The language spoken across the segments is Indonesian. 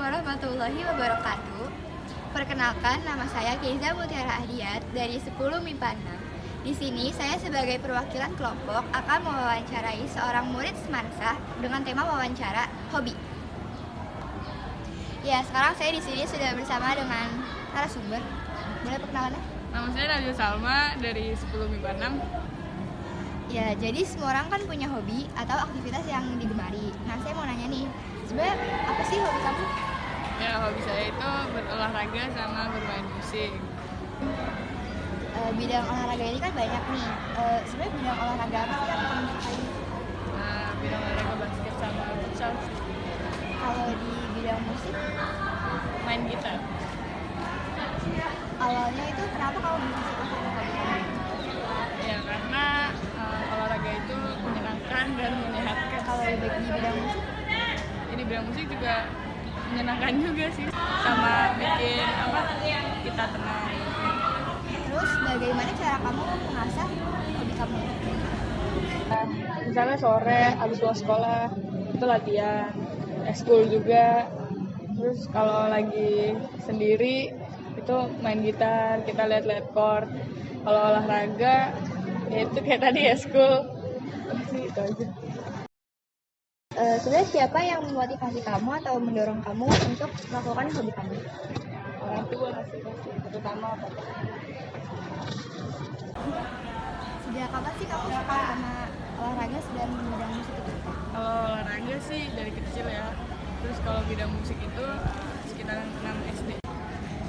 warahmatullahi wabarakatuh. Perkenalkan, nama saya Keiza Mutiara Ahdiat dari 10 MIPA 6. Di sini saya sebagai perwakilan kelompok akan mewawancarai seorang murid Semansa dengan tema wawancara hobi. Ya, sekarang saya di sini sudah bersama dengan narasumber. Boleh perkenalannya? Nama saya Nadia Salma dari 10 MIPA 6. Ya, jadi semua orang kan punya hobi atau aktivitas yang digemari. Nah, saya mau nanya nih, sebenarnya apa sih hobi kamu? Ya, hobi saya itu berolahraga sama bermain musik. Bidang olahraga ini kan banyak nih. Sebenarnya bidang olahraga apa sih yang kamu sukai? Nah, bidang olahraga basket sama futsal, Kalau di bidang musik, main gitar. awalnya itu kenapa kamu bisa suka sama hobi kamu? Ya, karena olahraga itu menyenangkan dan menyehatkan. Kalau di bidang musik, Jadi bidang musik juga menyenangkan juga sih, sama bikin kita tenang. terus bagaimana cara kamu mengasah hobi kamu? Misalnya sore habis pulang sekolah itu latihan, ekskul juga. Terus kalau lagi sendiri itu main gitar, kita lihat-lihat chord. Kalau olahraga ya itu kayak tadi ekskul. Sih itu aja. Sebenarnya siapa yang memotivasi kamu atau mendorong kamu untuk melakukan hobi kamu? Orang tua sih pasti, terutama bapak. Sejak kapan sih kamu suka sama olahraga dan bidang musik itu? Kalau olahraga sih dari kecil ya. Terus kalau bidang musik itu sekitar 6 SD.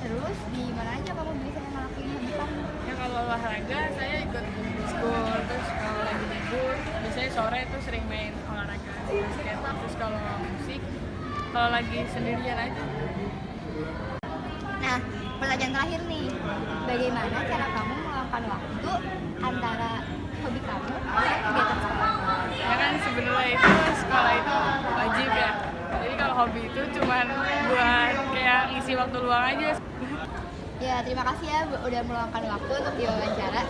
Terus di mana aja kamu biasanya ngelakuin hobi kamu? Ya kalau olahraga saya ikut school, terus kalau lagi libur biasanya sore itu sering main olahraga basket. Terus kalau musik kalau lagi sendirian aja. Nah, pertanyaan terakhir nih, bagaimana cara kamu meluangkan waktu antara hobi kamu dan kegiatan sekolah? Ya kan sebenarnya itu sekolah itu wajib ya. Jadi kalau hobi itu cuman buat kayak ngisi waktu luang aja. Ya, terima kasih ya udah meluangkan waktu untuk diwawancara.